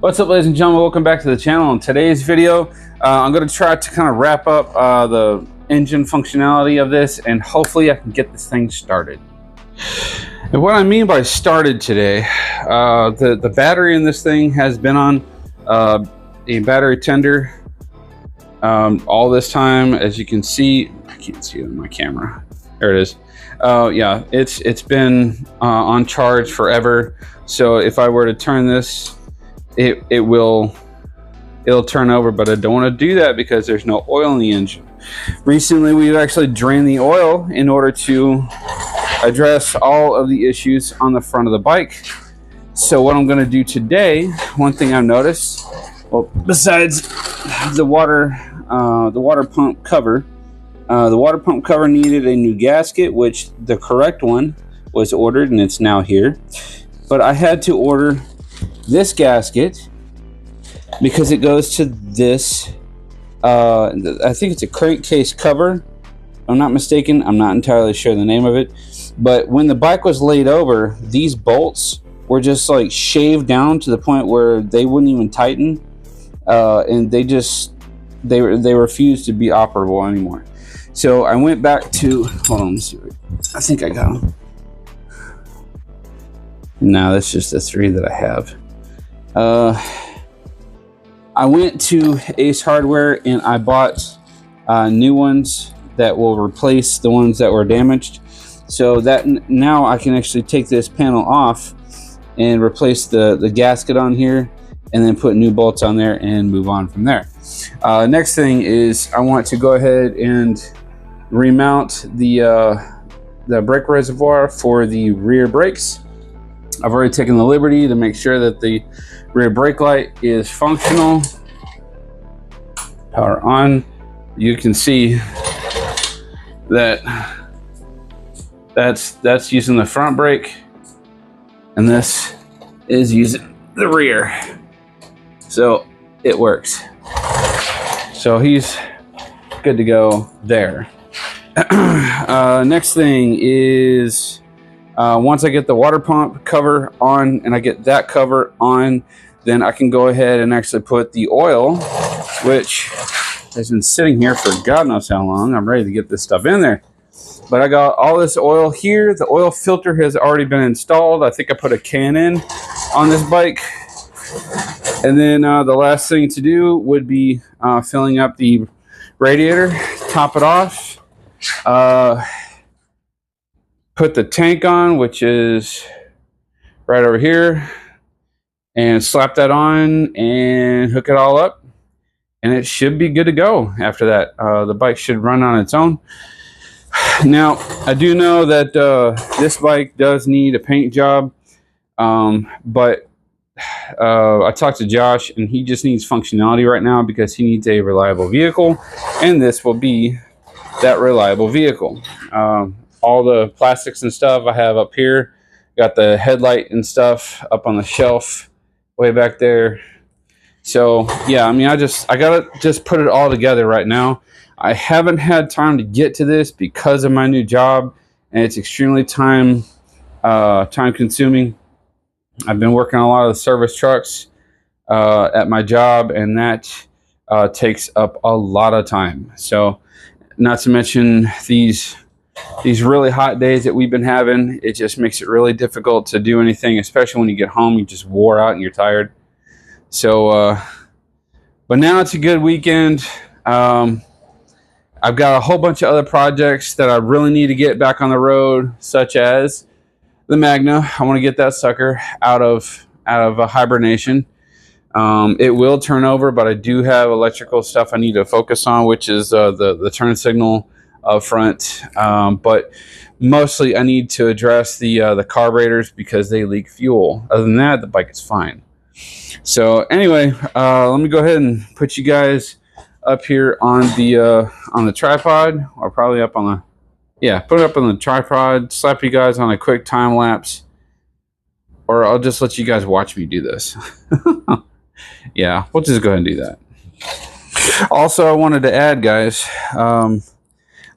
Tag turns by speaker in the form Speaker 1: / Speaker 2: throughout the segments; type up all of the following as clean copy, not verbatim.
Speaker 1: What's up, ladies and gentlemen? Welcome back to the channel. In today's video, I'm going to try to kind of wrap up the engine functionality of this, and hopefully I can get this thing started. And what I mean by started today, the battery in this thing has been on a battery tender all this time. As you can see, I can't see it on my camera. There it is. Yeah, it's been on charge forever. So if I were to turn this, it'll turn over, but I don't want to do that because there's no oil in the engine. Recently, we've actually drained the oil in order to address all of the issues on the front of the bike. So what I'm going to do today, one thing I've noticed, well, besides the water pump cover, the water pump cover needed a new gasket, which the correct one was ordered and it's now here. But I had to order this gasket because it goes to this I think it's a crankcase cover, if I'm not mistaken. I'm not entirely sure the name of it, but when the bike was laid over, these bolts were just like shaved down to the point where they wouldn't even tighten, and they refused to be operable anymore. So I went back to, hold on, let me see, I think I got them. No, that's just the three that I have. I went to Ace Hardware and I bought new ones that will replace the ones that were damaged, so that now I can actually take this panel off and replace the gasket on here, and then put new bolts on there and move on from there. Next thing is I want to go ahead and remount the brake reservoir for the rear brakes. I've already taken the liberty to make sure that the rear brake light is functional. Power on. You can see that that's using the front brake, and this is using the rear. So it works. So he's good to go there. Next thing is, once I get the water pump cover on and I get that cover on, then I can go ahead and actually put the oil, which has been sitting here for God knows how long. I'm ready to get this stuff in there. But I got all this oil here. The oil filter has already been installed. I think I put a can in on this bike. And then the last thing to do would be filling up the radiator, top it off, put the tank on, which is right over here, and slap that on and hook it all up, and it should be good to go. After that, the bike should run on its own. Now, I do know that this bike does need a paint job, but I talked to Josh, and he just needs functionality right now because he needs a reliable vehicle, and this will be that reliable vehicle. All the plastics and stuff I have up here. Got the headlight and stuff up on the shelf way back there. So yeah, I mean, I gotta just put it all together right now. I haven't had time to get to this because of my new job, and it's extremely time consuming. I've been working on a lot of the service trucks at my job, and that takes up a lot of time. So not to mention these really hot days that we've been having, it just makes it really difficult to do anything, especially when you get home, you just wore out and you're tired. So, but now it's a good weekend. I've got a whole bunch of other projects that I really need to get back on the road, such as the Magna. I want to get that sucker out of hibernation. It will turn over, but I do have electrical stuff I need to focus on, which is the turn signal up front, but mostly I need to address the carburetors because they leak fuel. Other than that, the bike is fine. So anyway, let me go ahead and put you guys up here on the tripod, or probably up on put it up on the tripod, slap you guys on a quick time lapse, or I'll just let you guys watch me do this. Yeah, we'll just go ahead and do that. Also, I wanted to add, guys,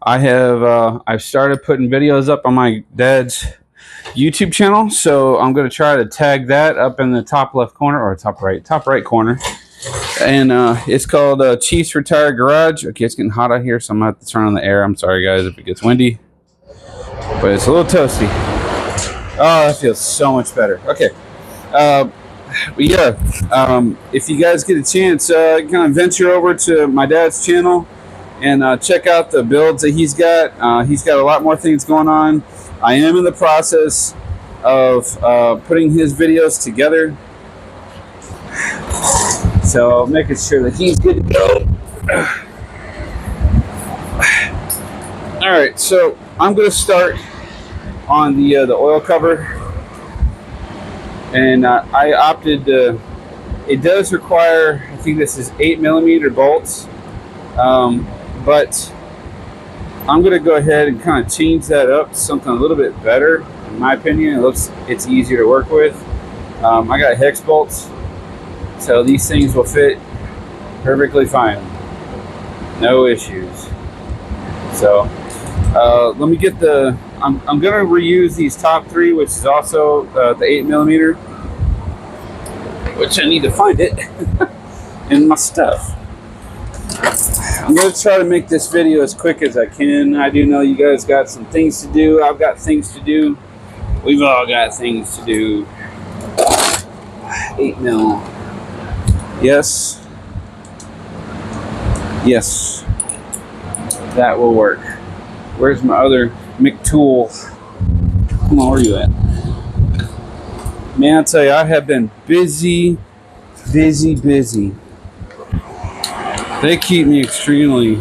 Speaker 1: I've started putting videos up on my dad's YouTube channel, so I'm going to try to tag that up in the top left corner, or top right corner. And it's called Chiefs Retired Garage. Okay, it's getting hot out here, so I'm going to have to turn on the air. I'm sorry, guys, if it gets windy, but it's a little toasty. Oh, that feels so much better. Okay. But yeah, if you guys get a chance, kind of venture over to my dad's channel and check out the builds that he's got. He's got a lot more things going on. I am in the process of putting his videos together, so making sure that he's good to go. All right, so I'm going to start on the oil cover, and I opted to. It does require, I think this is 8mm bolts, but I'm going to go ahead and kind of change that up to something a little bit better. In my opinion, it's easier to work with. I got hex bolts, so these things will fit perfectly fine, no issues. So let me get the. I'm going to reuse these top three, which is also the 8mm, which I need to find it in my stuff. I'm going to try to make this video as quick as I can. I do know you guys got some things to do. I've got things to do. We've all got things to do. 8mm. Yes. Yes. That will work. Where's my other McTool? Come on, where are you at? Man, I tell you, I have been busy. They keep me extremely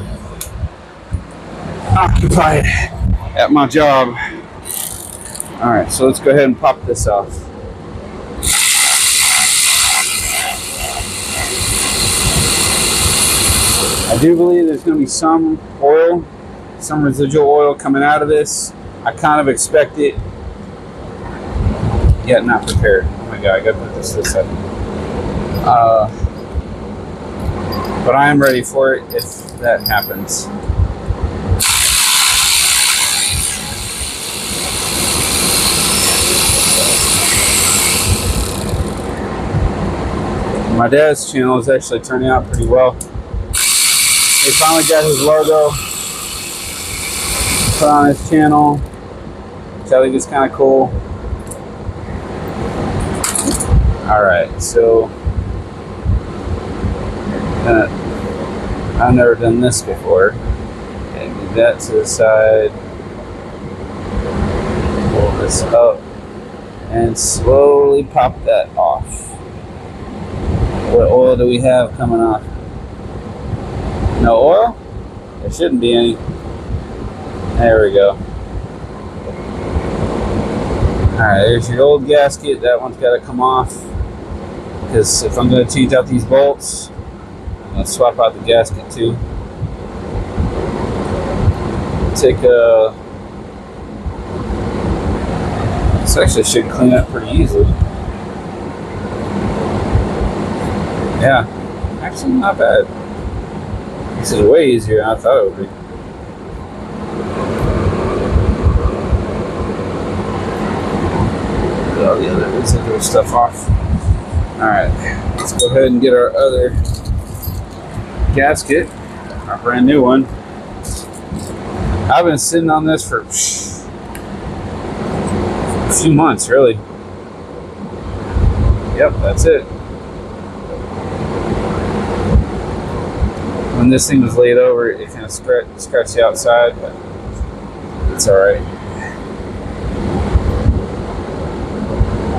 Speaker 1: occupied at my job. All right, so let's go ahead and pop this off. I do believe there's going to be some oil, some residual oil coming out of this. I kind of expect it, yet not prepared. Oh my God, I got to put this up. But I am ready for it if that happens. My dad's channel is actually turning out pretty well. He finally got his logo put on his channel, which I think is kind of cool. Alright, so I've never done this before. Okay, move that to the side, pull this up, and slowly pop that off. What oil do we have coming off? No oil? There shouldn't be any. There we go. Alright, there's your old gasket. That one's got to come off, because if I'm going to change out these bolts, I'm going to swap out the gasket too. Take a. This actually should clean up pretty easily. Yeah, actually not bad. This is way easier than I thought it would be. Get all the other residual stuff off. Alright, let's go ahead and get our other gasket, our brand new one. I've been sitting on this for a few months, really. Yep, that's it. When this thing was laid over, it kind of scratched the outside, but it's alright.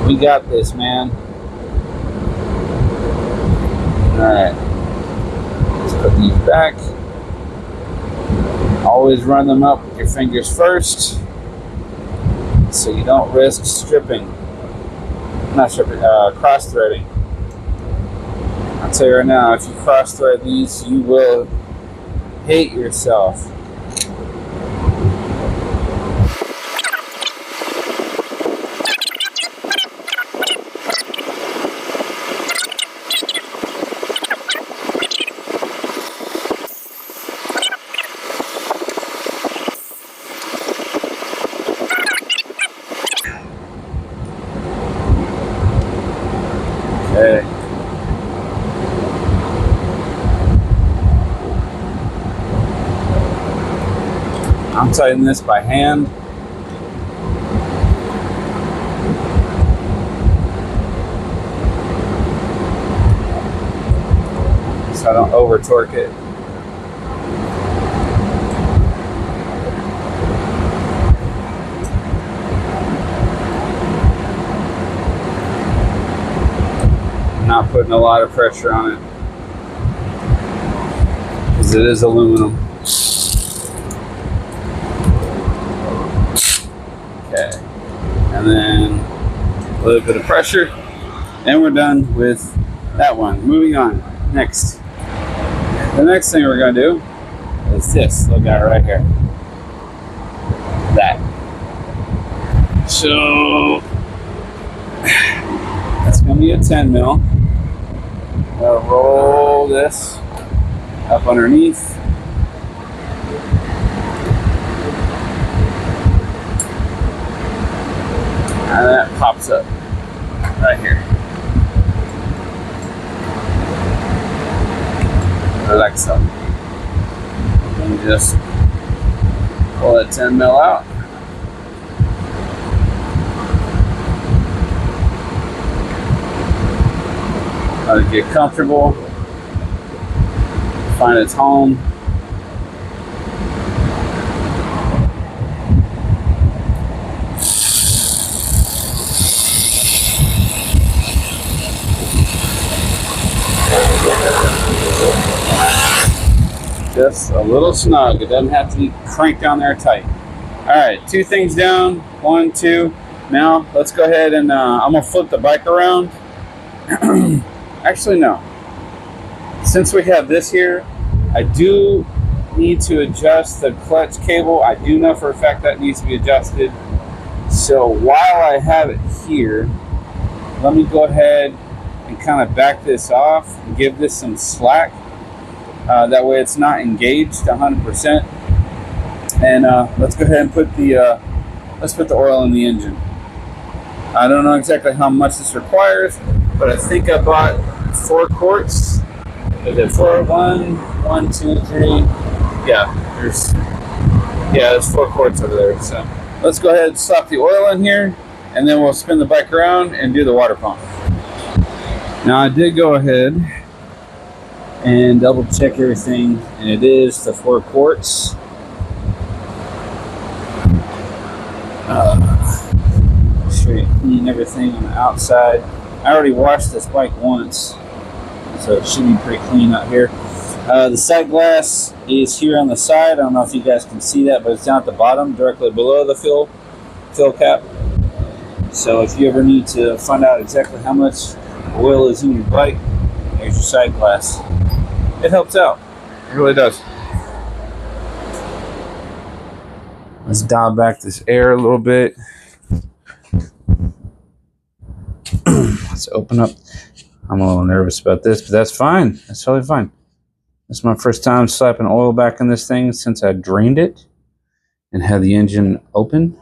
Speaker 1: We got this, man. Alright. Let's put these back. Always run them up with your fingers first, so you don't risk stripping. Not stripping, cross-threading. I'll tell you right now, if you cross-thread these, you will hate yourself. I'm tightening this by hand. So I don't over torque it. Not putting a lot of pressure on it because it is aluminum. Okay, and then a little bit of pressure, and we're done with that one. Moving on. Next, the next thing we're going to do is this little guy right here. That. So that's going to be a 10 mil. I'll roll this up underneath. And that pops up right here. Like so. And just pull that 10 mil out. Let it get comfortable. Find its home. Just a little snug. It doesn't have to be cranked down there tight. All right, 2 things down. 1, 2. Now let's go ahead and I'm gonna flip the bike around. Actually, no. Since we have this here, I do need to adjust the clutch cable. I do know for a fact that needs to be adjusted. So while I have it here, let me go ahead and kind of back this off and give this some slack. That way it's not engaged 100%. And let's go ahead and put the oil in the engine. I don't know exactly how much this requires, but I think I bought 4 quarts. Is it 4? 1, 1, 2, 3. Yeah, there's 4 quarts over there. So let's go ahead and slap the oil in here, and then we'll spin the bike around and do the water pump. Now I did go ahead and double check everything, and it is the 4 quarts. Sure you clean everything on the outside. I already washed this bike once, so it should be pretty clean out here. The side glass is here on the side. I don't know if you guys can see that, but it's down at the bottom, directly below the fill cap. So if you ever need to find out exactly how much oil is in your bike, there's your side glass. It helps out. It really does. Let's dial back this air a little bit. Let's open up. I'm a little nervous about this, but that's fine. That's totally fine. This is my first time slapping oil back in this thing since I drained it and had the engine open.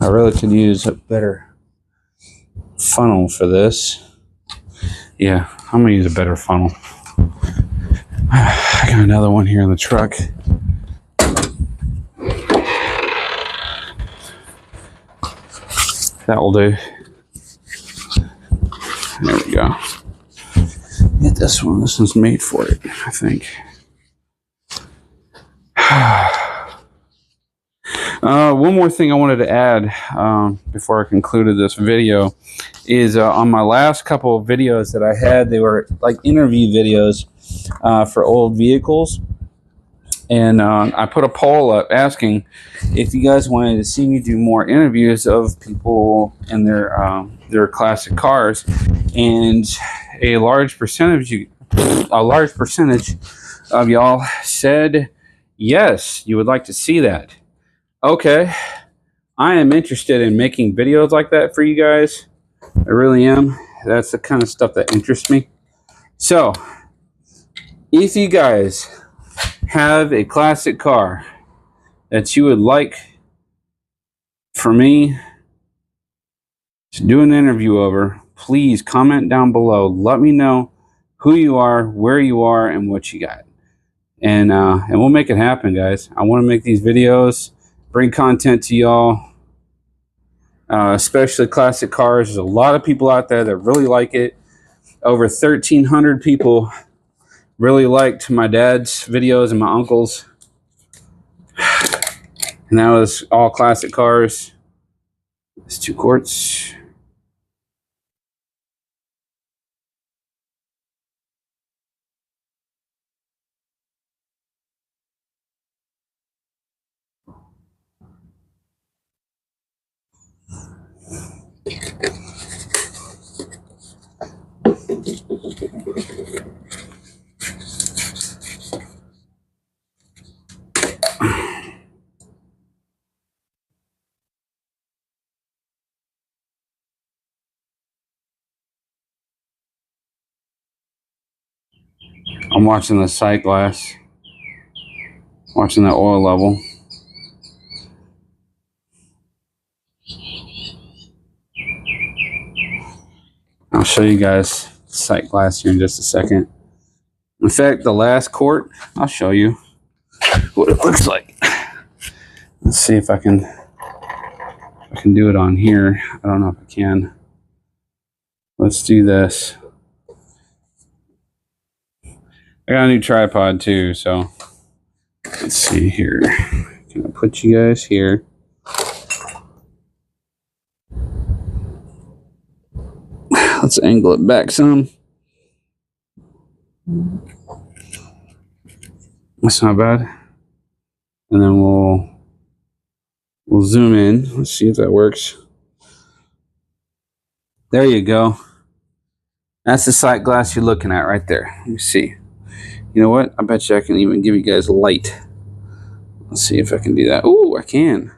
Speaker 1: I really could use a better funnel for this. Yeah, I'm gonna use a better funnel. I got another one here in the truck. That will do. There we go. Get this one. This one's made for it, I think. One more thing I wanted to add before I concluded this video is on my last couple of videos that I had, they were like interview videos for old vehicles. And I put a poll up asking if you guys wanted to see me do more interviews of people and their classic cars, and a large percentage of y'all said yes, you would like to see that. Okay, I am interested in making videos like that for you guys. I really am. That's the kind of stuff that interests me. So, if you guys have a classic car that you would like for me to do an interview over, please comment down below. Let me know who you are, where you are, and what you got. and we'll make it happen, guys. I want to make these videos, bring content to y'all, especially classic cars. There's a lot of people out there that really like it. Over 1,300 people really liked my dad's videos and my uncle's, and that was all classic cars. It's 2 quarts. I'm watching the sight glass, watching that oil level. I'll show you guys the sight glass here in just a second. In fact, the last quart, I'll show you what it looks like. Let's see if I can do it on here. I don't know if I can. Let's do this. I got a new tripod too, so let's see here. Can I put you guys here? Let's angle it back some. That's not bad. And then we'll zoom in. Let's see if that works. There you go. That's the sight glass you're looking at right there. Let me see. You know what? I bet you I can even give you guys light. Let's see if I can do that. Ooh, I can.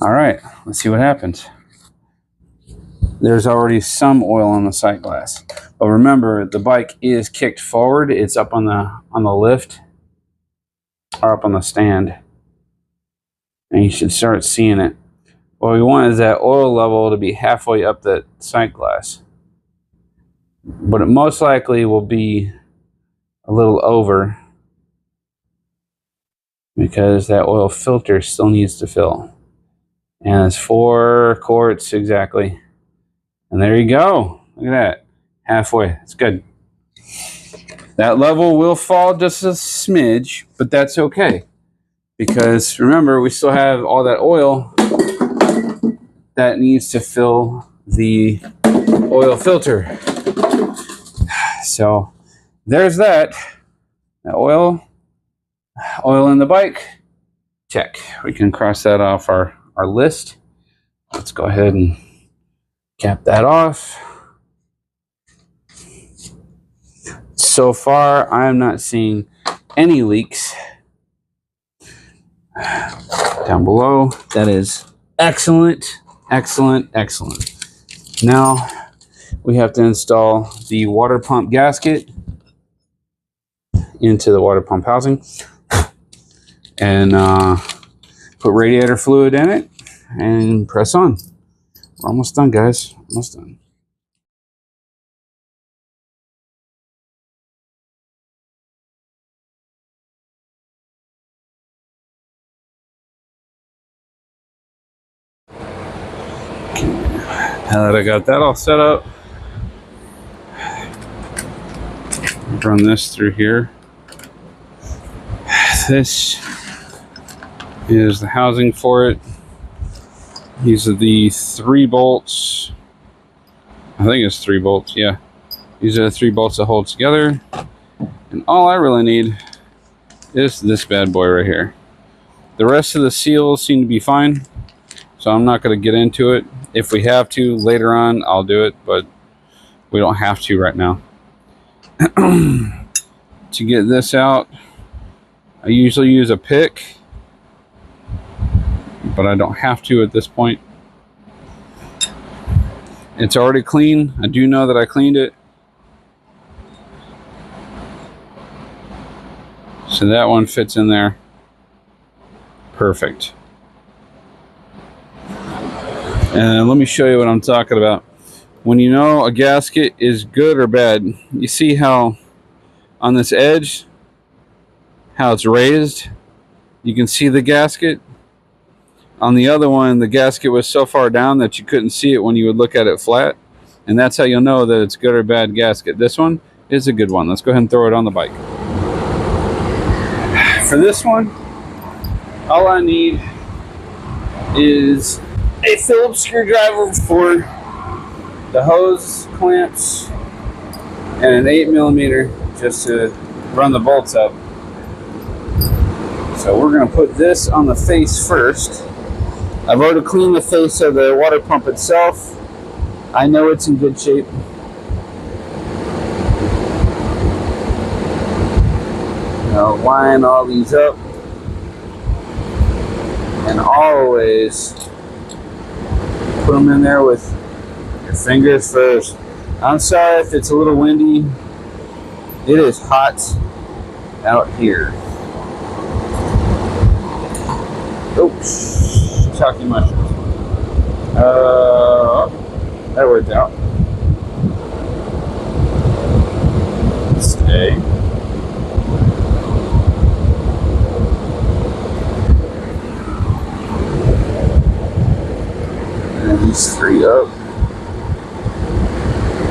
Speaker 1: All right, let's see what happens. There's already some oil on the sight glass. But remember, the bike is kicked forward. It's up on the lift or up on the stand. And you should start seeing it. What we want is that oil level to be halfway up that sight glass. But it most likely will be a little over because that oil filter still needs to fill. And it's 4 quarts exactly. And there you go. Look at that. Halfway. It's good. That level will fall just a smidge, but that's okay. Because remember, we still have all that oil that needs to fill the oil filter. So there's that. The oil in the bike. Check. We can cross that off our list. Let's go ahead and cap that off. So far, I am not seeing any leaks down below. That is excellent, excellent, excellent. Now we have to install the water pump gasket into the water pump housing and put radiator fluid in it and press on. We're almost done, guys. Almost done. Now that I got that all set up, run this through here. This is the housing for it. These are the 3 bolts. I think it's 3 bolts, yeah. These are the 3 bolts that hold together. And all I really need is this bad boy right here. The rest of the seals seem to be fine, so I'm not going to get into it. If we have to later on, I'll do it, but we don't have to right now. To get this out, I usually use a pick, but I don't have to at this point. It's already clean. I do know that I cleaned it. So that one fits in there. Perfect. And let me show you what I'm talking about. When you know a gasket is good or bad, you see how on this edge, how it's raised. You can see the gasket. On the other one, the gasket was so far down that you couldn't see it when you would look at it flat. And that's how you'll know that it's good or bad gasket. This one is a good one. Let's go ahead and throw it on the bike. For this one, all I need is a Phillips screwdriver for the hose clamps and an 8mm just to run the bolts up. So we're going to put this on the face first. I've already cleaned the face of the water pump itself. I know it's in good shape. I'll line all these up. And always put them in there with your fingers first. I'm sorry if it's a little windy. It is hot out here. Oops, chalky mushrooms. That worked out. Stay. And these three up.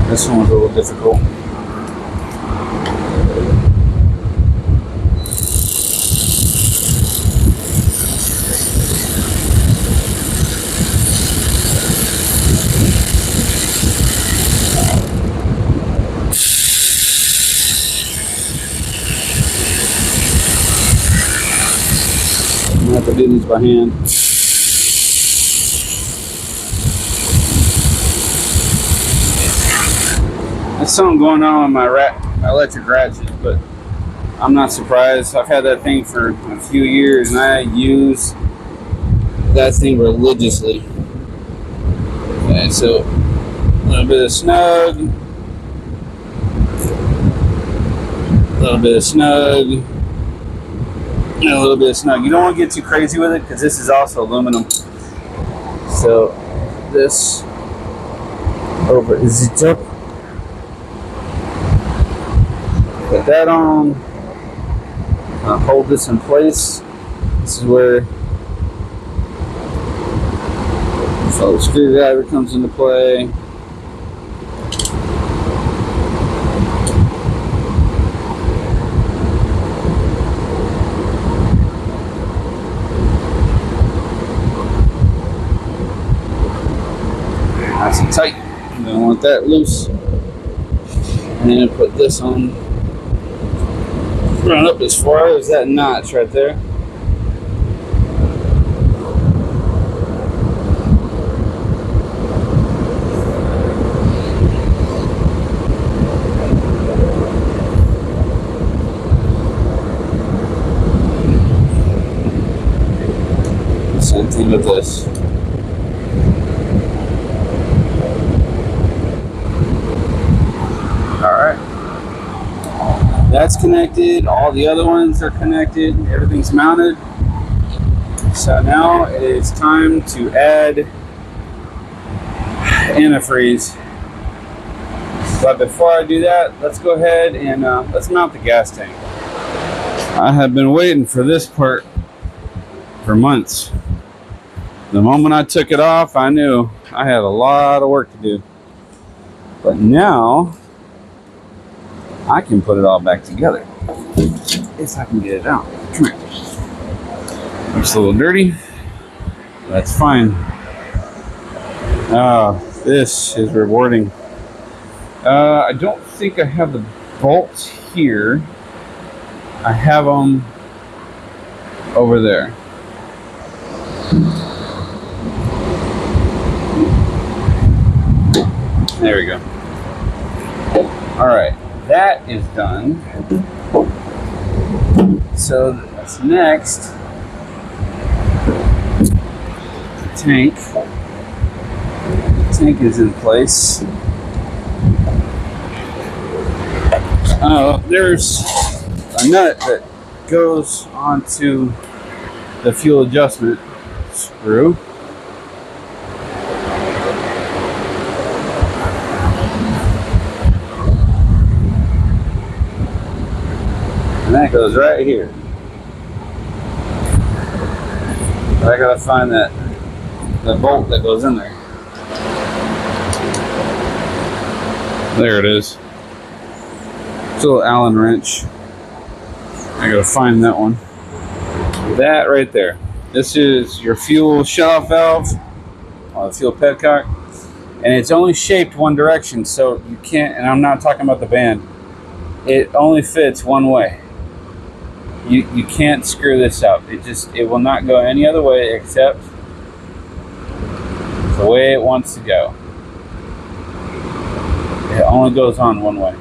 Speaker 1: This one was a little difficult. I'm gonna have to do these by hand. There's something going on with my electric ratchet, but I'm not surprised. I've had that thing for a few years and I use that thing religiously. Okay, so a little bit of snug, a little bit of snug, and a little bit of snug. You don't want to get too crazy with it because this is also aluminum. So this over is it up. Put that on. Hold this in place. This is where the screwdriver comes into play. Nice and tight. You don't want that loose. And then put this on. Run up as far as that notch right there. Same thing with this. All right. That's connected. All the other ones are connected. Everything's mounted. So now it is time to add antifreeze. But before I do that, let's go ahead and let's mount the gas tank. I have been waiting for this part for months. The moment I took it off, I knew I had a lot of work to do. But now I can put it all back together if I can get it out. Come here. Looks a little dirty. That's fine. This is rewarding. I don't think I have the bolts here. I have them over there. There we go. All right. That is done. So that's next. The tank. The tank is in place. There's a nut that goes onto the fuel adjustment screw. it goes right here. But I gotta find the bolt that goes in there. There it is. It's a little Allen wrench. I gotta find that one. That right there. This is your fuel shutoff valve, the fuel petcock, and it's only shaped one direction, so you can't. And I'm not talking about the band. It only fits one way. You can't screw this up. It will not go any other way except the way it wants to go. It only goes on one way.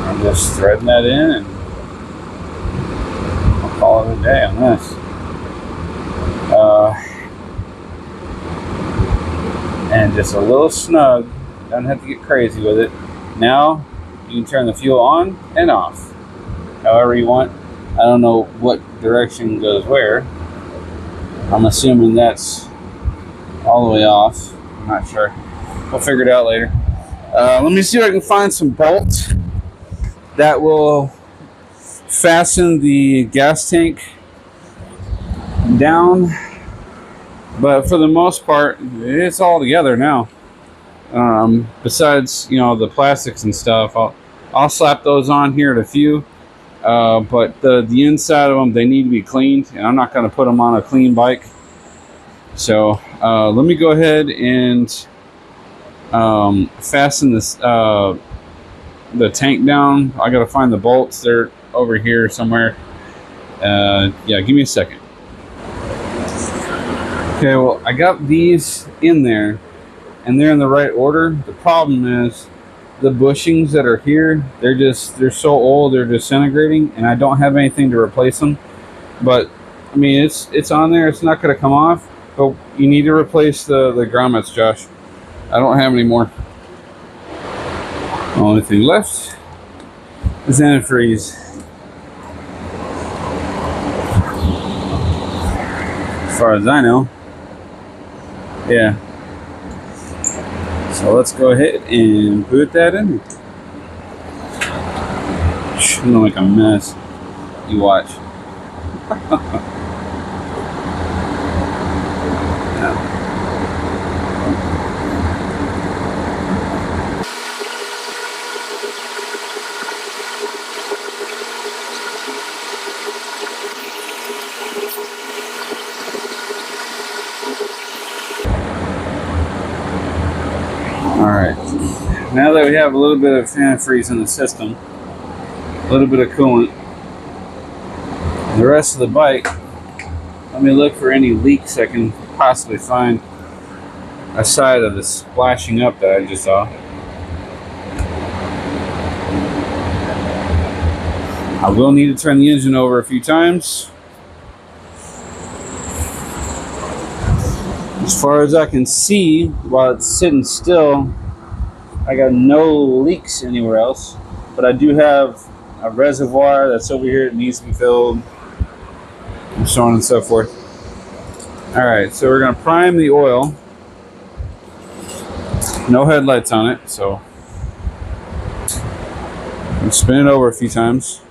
Speaker 1: I'm just threading that in, and I'll call it a day on this. And just a little snug. Don't have to get crazy with it. Now you can turn the fuel on and off however you want. I don't know what direction goes where. I'm assuming that's all the way off. I'm not sure. We'll figure it out later. Let me see if I can find some bolts that will fasten the gas tank down. But for the most part, it's all together now. Besides, the plastics and stuff, I'll slap those on here at a few. But the inside of them, they need to be cleaned, and I'm not going to put them on a clean bike. So let me go ahead and fasten this the tank down. I got to find the bolts. They're over here somewhere. Yeah, give me a second. Okay, well, I got these in there, and they're in the right order. The problem is the bushings that are here, they're so old, they're disintegrating, and I don't have anything to replace them. But I mean, it's on there. It's not going to come off, but you need to replace the grommets, Josh. I don't have any more. The only thing left is antifreeze. As far as I know. Yeah. So let's go ahead and put that in. It's gonna make a mess. You watch. Yeah. Alright, now that we have a little bit of antifreeze in the system, a little bit of coolant, the rest of the bike, let me look for any leaks I can possibly find aside of the splashing up that I just saw. I will need to turn the engine over a few times. As far as I can see, while it's sitting still, I got no leaks anywhere else. But I do have a reservoir that's over here that needs to be filled, and so on and so forth. Alright, so we're going to prime the oil. No headlights on it, so I'm spin it over a few times.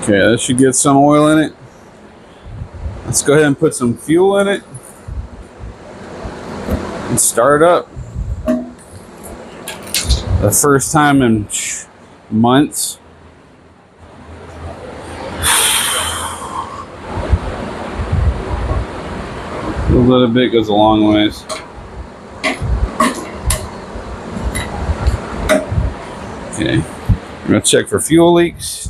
Speaker 1: Okay, that should get some oil in it. Let's go ahead and put some fuel in it and start it up. The first time in months. A little bit goes a long ways. Okay, I'm gonna check for fuel leaks.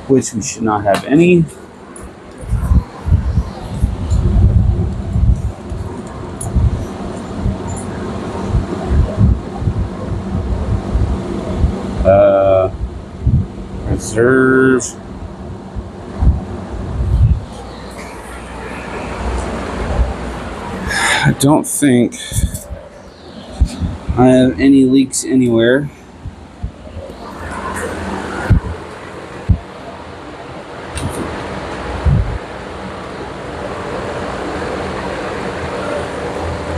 Speaker 1: Which we should not have any. Reserve. I don't think I have any leaks anywhere.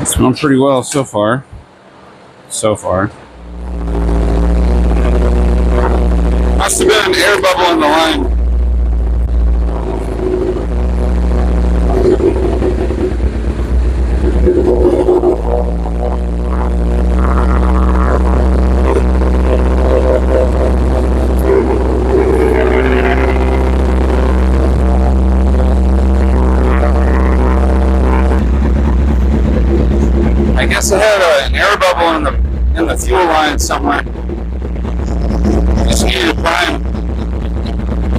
Speaker 1: It's going pretty well so far. Must have been an air bubble in the line. I guess I had an air bubble in the fuel line somewhere. Just needed to prime.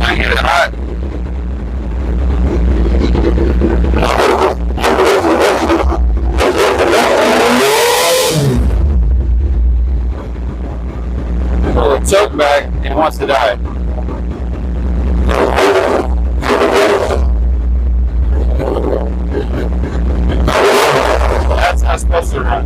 Speaker 1: I get it hot. Pull the choke back and wants to die. That's not supposed to run.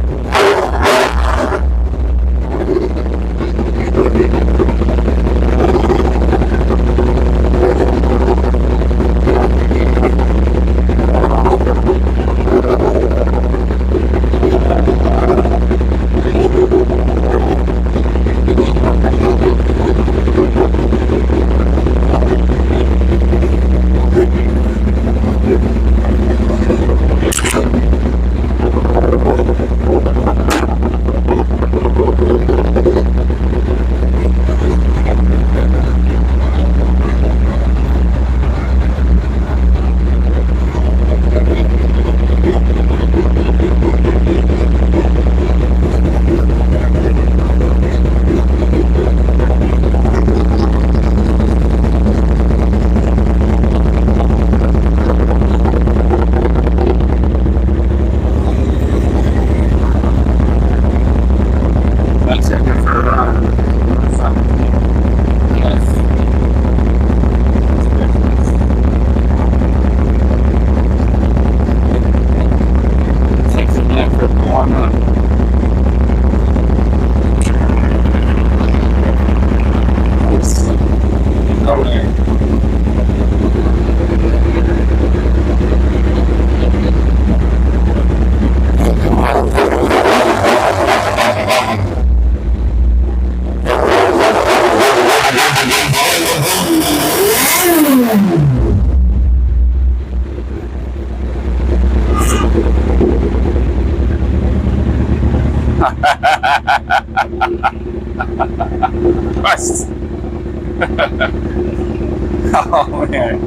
Speaker 1: Oh man.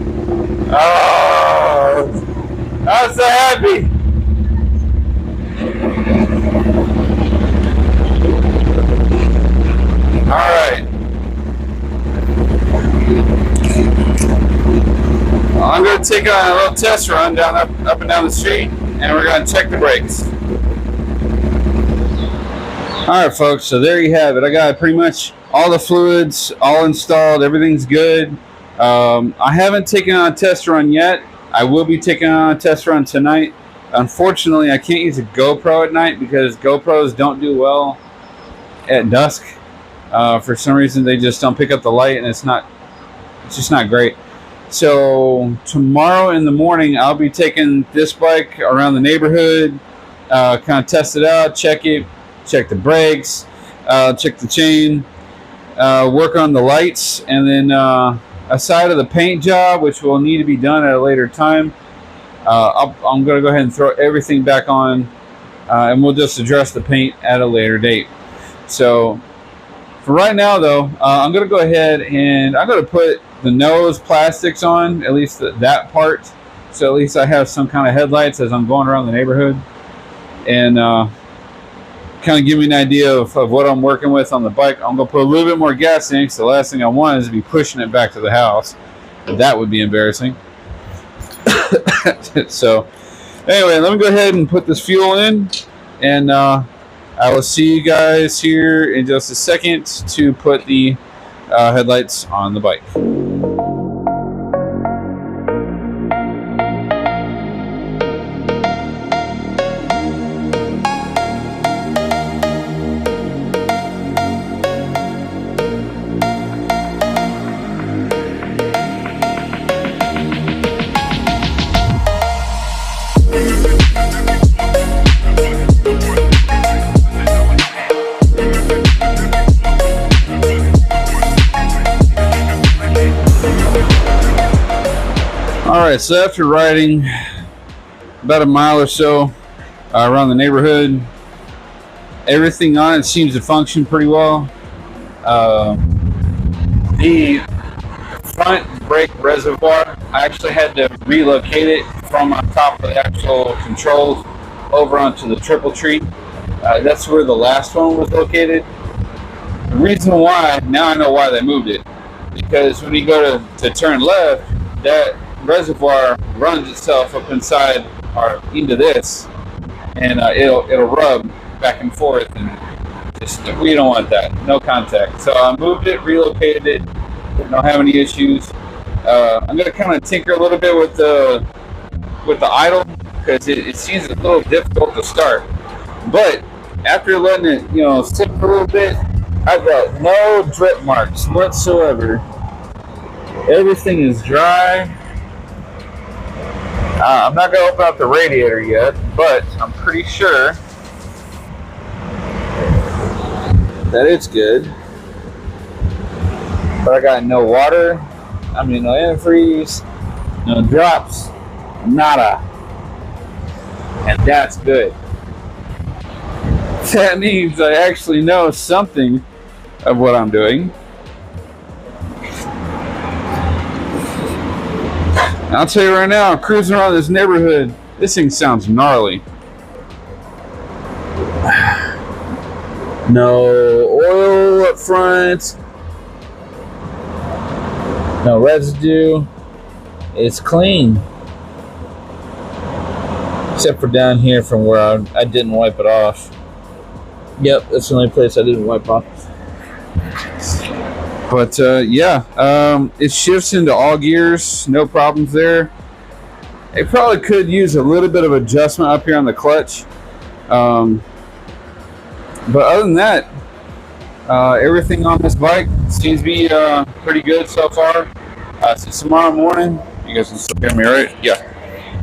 Speaker 1: Oh, I'm so happy. All right. I'm going to take a little test run down up and down the street, and we're going to check the brakes. All right, folks. So there you have it. I got pretty much all the fluids all installed. Everything's good. I haven't taken on a test run yet. I will be taking on a test run tonight. Unfortunately, I can't use a GoPro at night because GoPros don't do well at dusk. For some reason, they just don't pick up the light, and it's just not great. So tomorrow in the morning, I'll be taking this bike around the neighborhood, kind of test it out, check it, check the brakes, check the chain, work on the lights, and then aside of the paint job, which will need to be done at a later time, I'm going to go ahead and throw everything back on, and we'll just address the paint at a later date. So for right now, though, I'm going to go ahead and I'm going to put the nose plastics on, at least that part, so at least I have some kind of headlights as I'm going around the neighborhood, and kind of give me an idea of what I'm working with on the bike. I'm going to put a little bit more gas in, because the last thing I want is to be pushing it back to the house. That would be embarrassing. So anyway, let me go ahead and put this fuel in, and I will see you guys here in just a second to put the headlights on the bike. Alright, so after riding about a mile or so around the neighborhood, everything on it seems to function pretty well. The front brake reservoir, I actually had to relocate it from on top of the actual controls over onto the triple tree. That's where the last one was located. The reason why, now I know why they moved it, because when you go to turn left, that reservoir runs itself up inside or into this, and it'll rub back and forth, and just, we don't want that, no contact. So I moved it, relocated it, don't have any issues. I'm gonna kind of tinker a little bit with the idle, because it seems a little difficult to start, but after letting it sit for a little bit, I've got no drip marks whatsoever. Everything is dry. I'm not going to open up the radiator yet, but I'm pretty sure that it's good. But I got no water, no antifreeze, no drops, nada. And that's good. That means I actually know something of what I'm doing. I'll tell you right now, I'm cruising around this neighborhood. This thing sounds gnarly. No oil up front. No residue. It's clean. Except for down here from where I didn't wipe it off. Yep, that's the only place I didn't wipe off. But it shifts into all gears, no problems there. It probably could use a little bit of adjustment up here on the clutch. But other than that, everything on this bike seems to be pretty good so far. So tomorrow morning, you guys can still hear me, right? Yeah.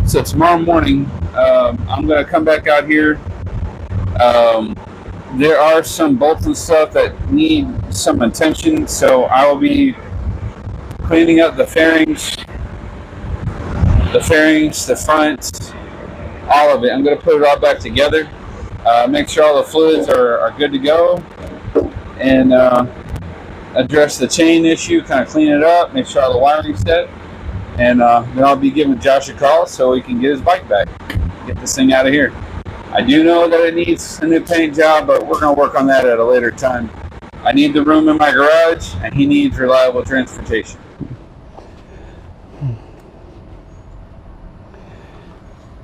Speaker 1: So tomorrow morning, I'm going to come back out here. There are some bolts and stuff that need some attention, so I will be cleaning up the fairings, the front, all of it. I'm going to put it all back together, make sure all the fluids are good to go, and address the chain issue, kind of clean it up, make sure all the wiring's set, and then I'll be giving Josh a call so he can get his bike back, get this thing out of here. I do know that it needs a new paint job, but we're going to work on that at a later time. I need the room in my garage, and he needs reliable transportation.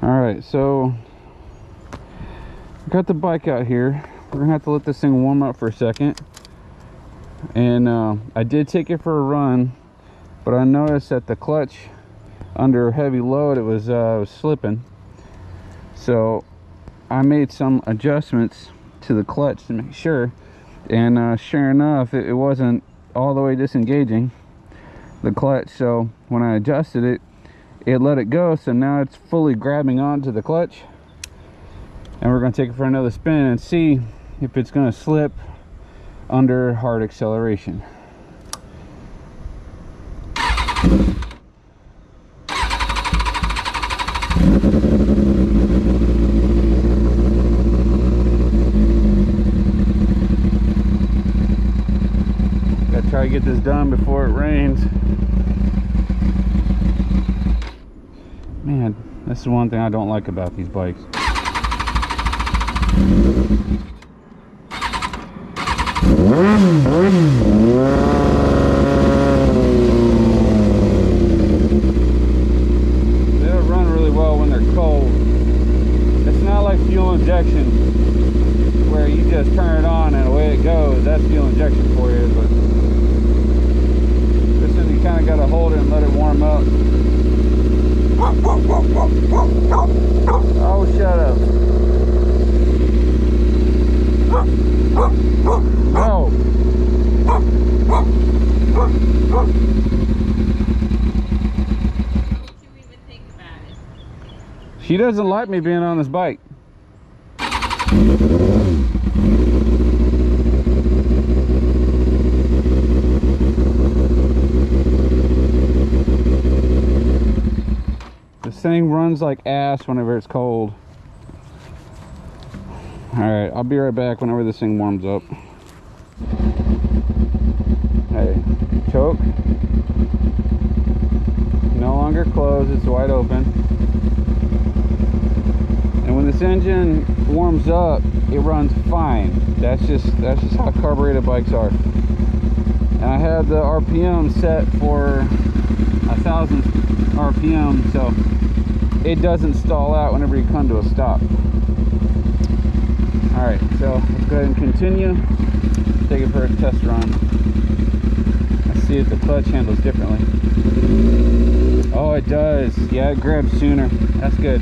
Speaker 1: Alright, so got the bike out here. We're going to have to let this thing warm up for a second. And I did take it for a run, but I noticed that the clutch, under heavy load, it was slipping. So I made some adjustments to the clutch to make sure, and sure enough, it wasn't all the way disengaging the clutch. So when I adjusted it, it let it go, so now it's fully grabbing onto the clutch, and we're going to take it for another spin and see if it's going to slip under hard acceleration. Try to get this done before it rains. Man, this is one thing I don't like about these bikes. They'll run really well when they're cold. It's not like fuel injection where you just turn it on and away it goes. That's fuel injection for you, but this one you kind of got to hold it and let it warm up. Oh, shut up. No. She doesn't like me being on this bike. thing runs like ass whenever it's cold. Alright, I'll be right back whenever this thing warms up. Hey, choke. No longer closed, it's wide open. And when this engine warms up, it runs fine. That's just how carbureted bikes are. And I had the RPM set for 1,000 RPM, so it doesn't stall out whenever you come to a stop. Alright, so let's go ahead and continue. Take it for a test run. Let's see if the clutch handles differently. Oh, it does. Yeah, it grabs sooner. That's good.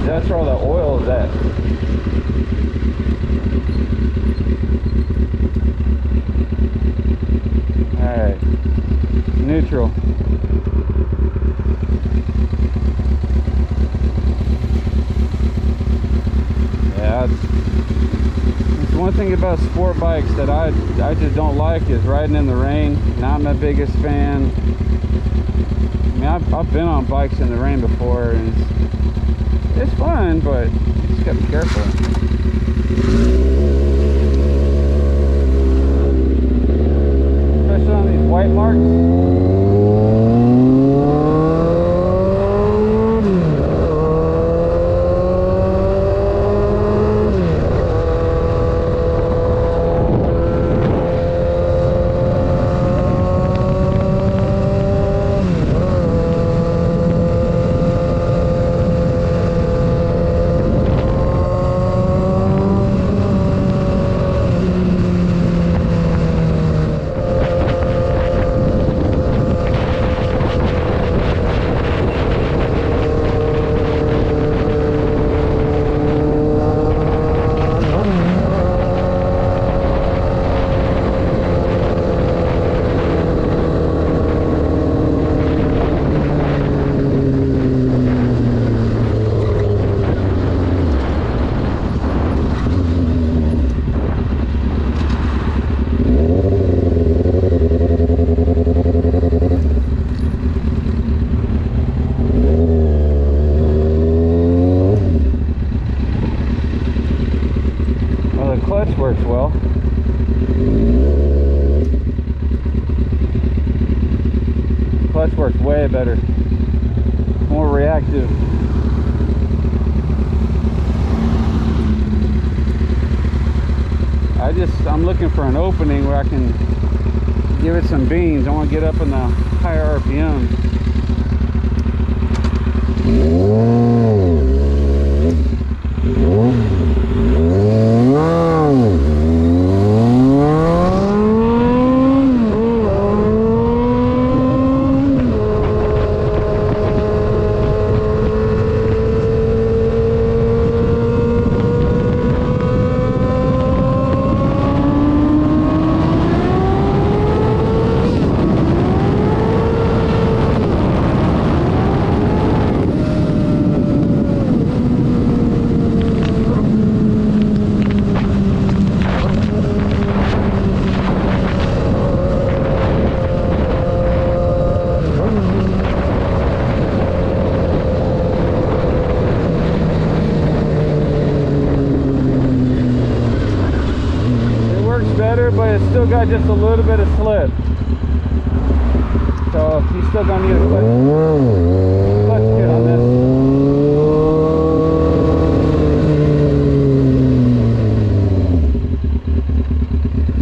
Speaker 1: That's where all the oil is at. Alright. Neutral. Yeah, it's one thing about sport bikes that I just don't like is riding in the rain. Not my biggest fan. I mean, I've been on bikes in the rain before, and it's fun, but you just gotta be careful. Especially on these white marks. Works well. Clutch works way better, more reactive. I'm looking for an opening where I can give it some beans. I want to get up in the higher RPM. But it's still got just a little bit of slip, so he's still gonna need a clutch kit on this.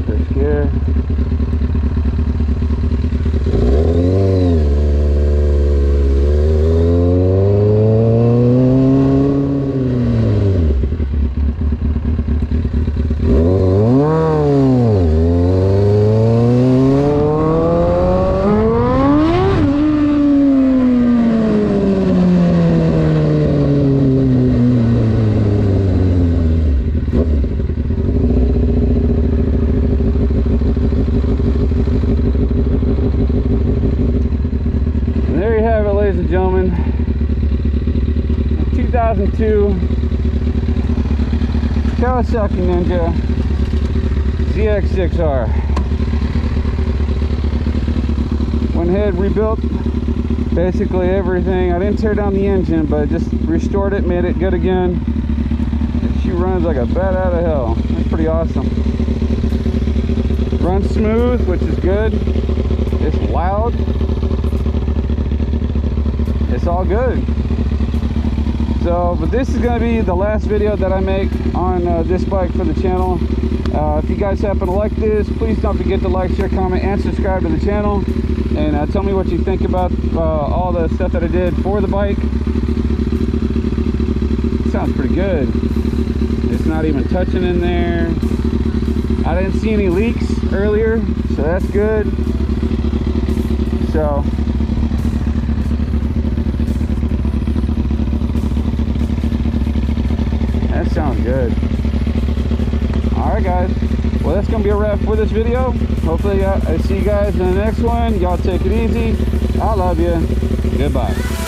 Speaker 1: First gear. Ladies and gentlemen, 2002 Kawasaki Ninja ZX6R. Went ahead, rebuilt basically everything. I didn't tear down the engine, but just restored it, made it good again. She runs like a bat out of hell. That's pretty awesome. Runs smooth, which is good. It's loud. It's all good. So, but this is going to be the last video that I make on this bike for the channel. If you guys happen to like this, please don't forget to like, share, comment, and subscribe to the channel. And tell me what you think about all the stuff that I did for the bike. It sounds pretty good. It's not even touching in there. I didn't see any leaks earlier, so that's good. So sounds good. All right, guys. Well, that's gonna be a wrap for this video. Hopefully I see you guys in the next one. Y'all take it easy. I love you. Goodbye.